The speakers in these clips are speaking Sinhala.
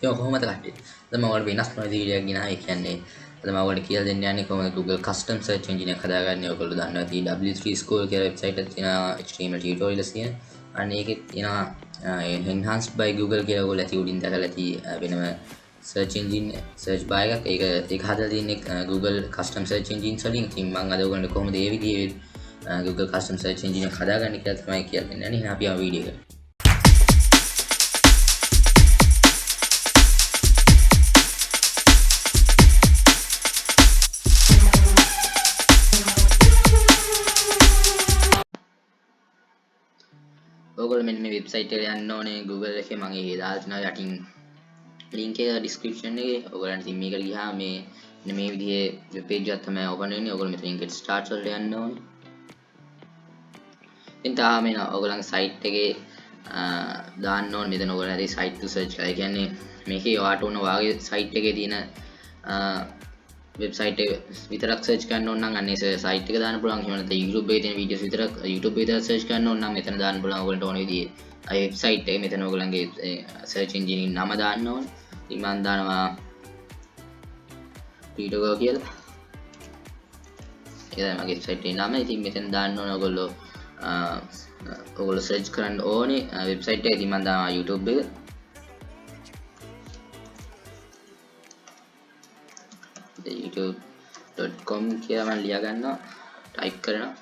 ඉතින් කොහොමද කට්ටිය? අද මම ඔයාලට වෙනස් කරන වීඩියෝ එකක් ගෙනාවා. ඒ කියන්නේ අද මම ඔයාලට කියලා දෙන්න යන්නේ කොහොමද Google custom search engine එකක් හදාගන්නේ. ඔයගොල්ලෝ දන්නවා ඇති W3 school කියලා වෙබ්සයිට් එකක් තියෙනවා HTML tutorials තියෙන. අන්න ඒකෙත් තියෙනවා enhanced by Google කියලා ඔයගොල්ලෝ ඇති උඩින් දැකලා ඇති වෙනම search engine search bar එකක්. ඒක හදලා තියෙන්නේ Google custom search engines වලින්. ඉතින් මම අද ඔයගොල්ලන්ට කොහොමද මේ විදිහේ Google custom search engine එක හදාගන්නේ කියලා තමයි කියලා දෙන්න යන්නේ. එහෙනම් අපි ආ වීඩියෝ එකට. ඔයගොල්ලෝ මෙන්න මේ වෙබ්සයිට් එකට යන්න ඕනේ Google එකේ මම ඒක දාලා තිනවා යටින් link එක description එකේ. ඔයගොල්ලන්ට ඉතින් මේකට ගියාම මේ විදිහේ වෙබ් page එකක් තමයි open වෙන්නේ. ඔයගොල්ලෝ මෙතනින් get start වලට යන්න ඕනේ. ඉතින් තාම එන ඔයගොල්ලන්ගේ site එකේ දාන්න ඕනේ මෙතන ඔයගොල්ලෝ හරි site to search කරලා. ඒ කියන්නේ මේකේ ඔයාට ඕන වාගේ site එකේ තියෙන වෙබ්සයිට් එක විතරක් සර්ච් කරන්න ඕන නම් අන්නේ සයිට් එක දාන්න පුළුවන්. එහෙම නැත්නම් YouTube එකේ තියෙන වීඩියෝස් විතරක් YouTube එකේ දාලා සර්ච් කරන්න ඕන නම් මෙතන දාන්න පුළුවන්. ඔයගලන්ට ඕන විදිහේ අය වෙබ්සයිට් එක මෙතන ඔයගලන්ගේ සර්ච් එන්ජින් එකේ නම දාන්න ඕන. ඉතින් මම දානවා TutoGo කියලා. ඒක තමයි මගේ වෙබ්සයිට් එකේ නම. ඉතින් මෙතන දාන්න ඕන ඔයගොල්ලෝ සර්ච් කරන්න ඕනේ වෙබ්සයිට් එක. ඉතින් මම දානවා YouTube එක. youtube.com කියලා මම ලියා ගන්නවා ටයිප් කරනවා.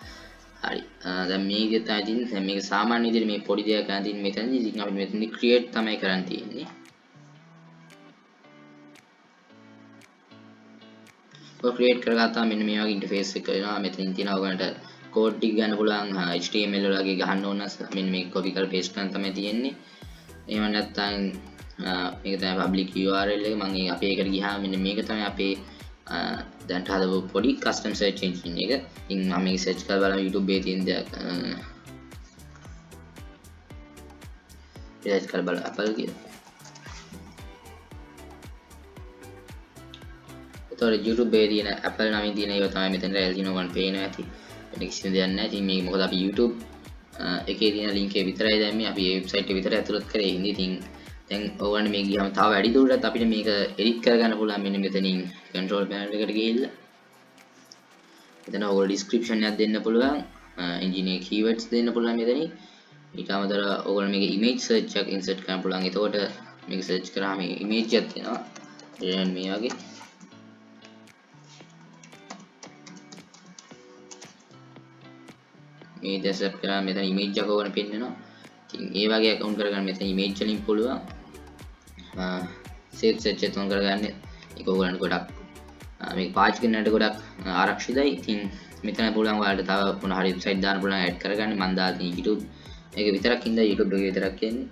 හරි දැන් මේ විදිහට තමයි තියෙන්නේ. දැන් මේක සාමාන්‍ය විදිහට මේ පොඩි දෙයක් ගන්න තියෙන්නේ මෙතනදී. ඉතින් අපි මෙතනදී create තමයි කරන්න තියෙන්නේ. ඔය create කරගත්තාම මෙන්න මේ වගේ ඉන්ටර්ෆේස් එක එනවා. මෙතනින් තියෙනවා ඔයගලන්ට කෝඩ් ටික ගන්න පුළුවන්. HTML වලගේ ගහන්න ඕන නම් මෙන්න මේක copy කරලා paste කරන්න තමයි තියෙන්නේ. එහෙම නැත්නම් මේක තමයි public URL එක. මම අපි ඒකට ගියාම මෙන්න මේක තමයි අපේ දැන් හදපු පොඩි custom search engine එක. ඉතින් මම මේක search කරලා බලමු YouTube එකේ තියෙන දේ. search කරලා බලමු Apple කියලා. ඒතකොට YouTube එකේ තියෙන Apple නමින් තියෙන ඒවා තමයි මෙතන රැල් තියෙනවා. මම පේනවා ඇති. වෙන කිසිම දෙයක් නැහැ. ඉතින් මේක මොකද අපි YouTube එකේ තියෙන link එක විතරයි දැම්මේ. අපි මේ website එක විතරයි ඇතුළත් කරේ. ඉතින් දැන් ඕගොල්ලන්ට මේ ගියාම තව වැඩි දුරටත් අපිට මේක edit කරගන්න පුළුවන්. මෙන්න මෙතනින් control panel එකට ගිහිල්ලා මෙතන ඔයගොල්ලෝ description එකක් දෙන්න පුළුවන්. engineer keywords දෙන්න පුළුවන් මෙතනින්. ඊට අමතරව ඔයගොල්ලෝ මේක image search එකක් insert කරන්න පුළුවන්. එතකොට මේක search කරාම image එකක් එනවා. දැන් මේ වගේ මේ දැසප් කරාම මෙතන image එකක් ඕන පෙන්නනවා. ඉතින් ඒ වගේ account කරගන්න මෙතන image වලින් පුළුවන්. save search එක තුන් කරගන්න ඒක ඔයගොල්ලන්ට ගොඩක් මේක පාවිච්චි කරන්නට ගොඩක් ආරක්ෂිතයි. ඉතින් මෙතන පුළුවන් ඔයාලට තව මොන හරි වෙබ්සයිට් දාන්න පුළුවන් ඇඩ් කරගන්න. මම දාලා තියෙන YouTube එක විතරක් ඉඳලා YouTube එකේ විතරක් කියන්නේ.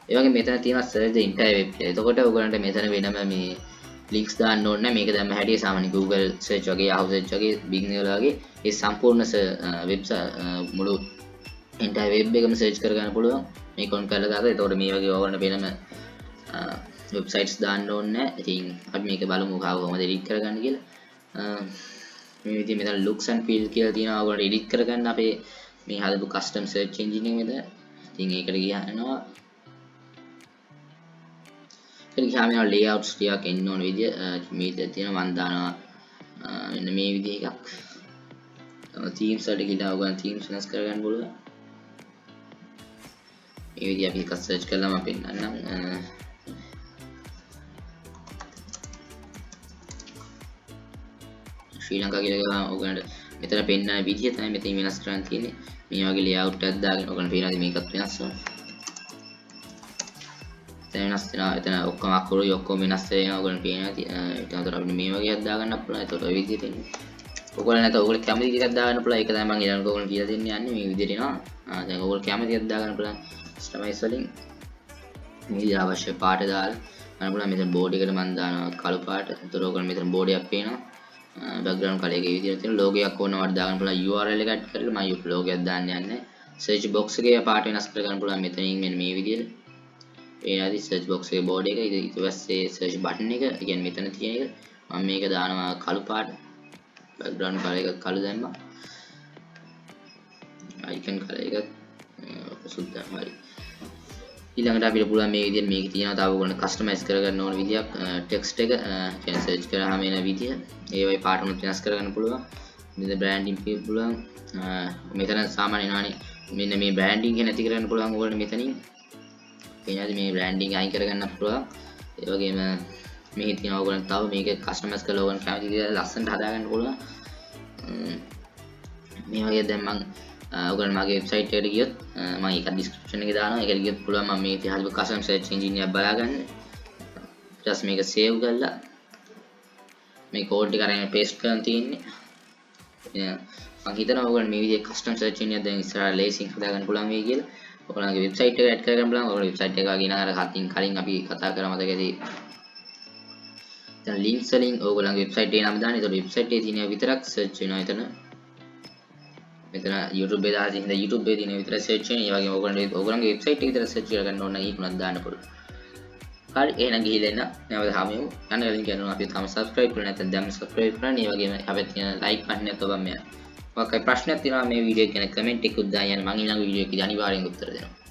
ඒ වගේ මෙතන තියෙනවා search the entire web කියලා. එතකොට ඔයගොල්ලන්ට මෙතන වෙනම මේ links දාන්න ඕනේ නැහැ. මේක දැම්ම හැටියේ සාමාන්‍ය Google search වගේ Yahoo search වගේ Bing වල වගේ ඒ සම්පූර්ණ වෙබ්සයිට් මුළු entire web එකම search කරගන්න පුළුවන්. මේක on කරලා දාලා එතකොට මේ වගේ ඔයගොල්ලන්ට වෙනම websites දාන්න ඕනේ නැහැ. ඉතින් අපි මේක බලමු කොහොමද edit කරගන්න කියලා. මේ විදිහේ මෙතන looks and feel කියලා තියෙනවා. ඔයගොල්ලෝ edit කරගන්න අපේ මේ හදපු custom search engine එක මෙතන. ඉතින් ඒකට ගියනවා. ඒකට ගියාම යනවා layouts ටිකක් එන්න ඕන විදිය. මේක තියෙනවා මම දානවා මෙන්න මේ විදිහ එකක්. themes වලට ගිහලා ඔයගොල්ලෝ themes වෙනස් කරගන්න පුළුවන්. මේ විදිහ අපි එකක් search කළාම පෙන්නන්නම්. ශ්‍රී ලංකා කියලා ගාම ඔයගලන්ට මෙතන පෙන්නන විදිහ තමයි මෙතන වෙනස් කරන්න තියෙන්නේ. මේ වගේ layout එකක් දාගෙන ඔයගලන්ට පේනවාද මේකත් වෙනස් වෙනවා. එතන වෙනස් වෙනවා. එතන ඔක්කොම අකුරුයි ඔක්කොම වෙනස් වෙනවා. ඔයගලන්ට පේනවා. ඊට අතර අපිට මේ වගේ එකක් දාගන්න පුළුවන්. ඒතකොට ඔය විදිහට එන්නේ. ඔයගොල්ලෝ නැත්නම් ඔයගොල්ලෝ කැමති විදිහක් දාගන්න පුළුවන්. ඒක තමයි මම ඊළඟට ඔයගොල්ලන්ට කියලා දෙන්න යන්නේ. මේ විදිහට එනවා. දැන් ඔයගොල්ලෝ කැමති එකක් දාගන්න පුළුවන්. customize වලින් මේ විදිහ අවශ්‍ය පාට දාලා ගන්න පුළුවන්. මෙතන board එකට මම දානවා කළු පාට. ඒතකොට ඔයගොල්ලෝ මෙතන board එකක් පේනවා. background color එකේ විදිහට තියෙන logo එකක් ඕනවට දාගන්න පුළුවන්. URL එක add කරලා මම logo එකක් දාන්න යන්නේ. search box එකේ පාට වෙනස් කරගන්න පුළුවන්. මෙතනින් මෙන්න මේ විදිහට. ඒ ආදි search box එකේ board එක ඊට පස්සේ search button එක කියන්නේ මෙතන තියෙන එක මම මේක දානවා කළු පාට. background color එක කළු දැම්මා. icon color එක සුද්ධ හරි. ඊළඟට අපිට පුළුවන් මේ විදිහට මේකේ තියෙනවා තව ඔයගොල්ලෝ කස්ටමයිස් කරගන්න ඕන විදියක් ටෙක්ස්ට් එක කියන්නේ සර්ච් කරාම එන විදිය ඒ වගේ පාටුනුත් වෙනස් කරගන්න පුළුවන් මෙතන බ්‍රෑන්ඩින් පුළුවන් මෙතන සාමාන්‍ය එනවානේ මෙන්න මේ බ්‍රෑන්ඩින් එක නැති කරගන්න පුළුවන් ඔයගොල්ලෝ මෙතනින් එනවාද මේ බ්‍රෑන්ඩින් අයින් කරගන්න පුළුවන් ඒ වගේම මේ තියෙනවා ඔයගොල්ලෝ තව මේක කස්ටමයිස් කරලා ඔයගොල්ලෝ කැමති විදිහට ලස්සනට හදාගන්න පුළුවන් මේ වගේ දැන් මම ඔයගොල්ලෝ මගේ වෙබ්සයිට් එකට ගියොත් මම ඒක ඩිස්ක්‍රිප්ෂන් එකේ දානවා ඒකට ගියොත් පුළුවන් මම මේ තියාලු කස්ටම් සර්ච් එන්ජින් එක බලාගන්න ඊට පස්සේ මේක සේව් කරලා මේ කෝඩ් එක අරගෙන පේස්ට් කරන් තියෙන්නේ මම හිතනවා ඔයගොල්ලෝ මේ විදිහේ කස්ටම් සර්ච් එන්ජින් එක දැන් ඉස්සරහට ලේසියෙන් හදාගන්න පුළුවන් වෙයි කියලා ඔයගොල්ලෝගේ වෙබ්සයිට් එකට ඇඩ් කරගන්න පුළුවන් ඔයගොල්ලෝ වෙබ්සයිට් එක වගේ නේද අර කලින් අපි කතා කරා මතක ඇති දැන් ලින්ක්ස් වලින් ඔයගොල්ලෝගේ වෙබ්සයිට් එකේ නම දාන්න ඒතකොට වෙබ්සයිට් එකේ තියෙන විතරක් සර්ච් වෙනවා එතන මෙතන YouTube එකේ දාලා තියෙන YouTube එකේ තියෙන විතර සර්ච් වෙන. ඒ වගේම ඔයගොල්ලන්ගේ වෙබ්සයිට් එක විතර සර්ච් කරගන්න ඕන නම් ඒකුණක් දාන්න පුළුවන්. හරි එහෙනම් ගිහිල්ලා එන්න. නැවත හමුවෙමු. යන්න කලින් කියනවා අපි තාම subscribe කරලා නැත්නම් දැන් subscribe කරන්න. ඒ වගේම අපිට තියෙන like button එක ඔබම මෙයා. මොකක්ද ප්‍රශ්නයක් තියෙනවා මේ වීඩියෝ එක ගැන comment එකක් දාන්න. මම ඊළඟ වීඩියෝ එකේදී අනිවාර්යෙන් උත්තර දෙනවා.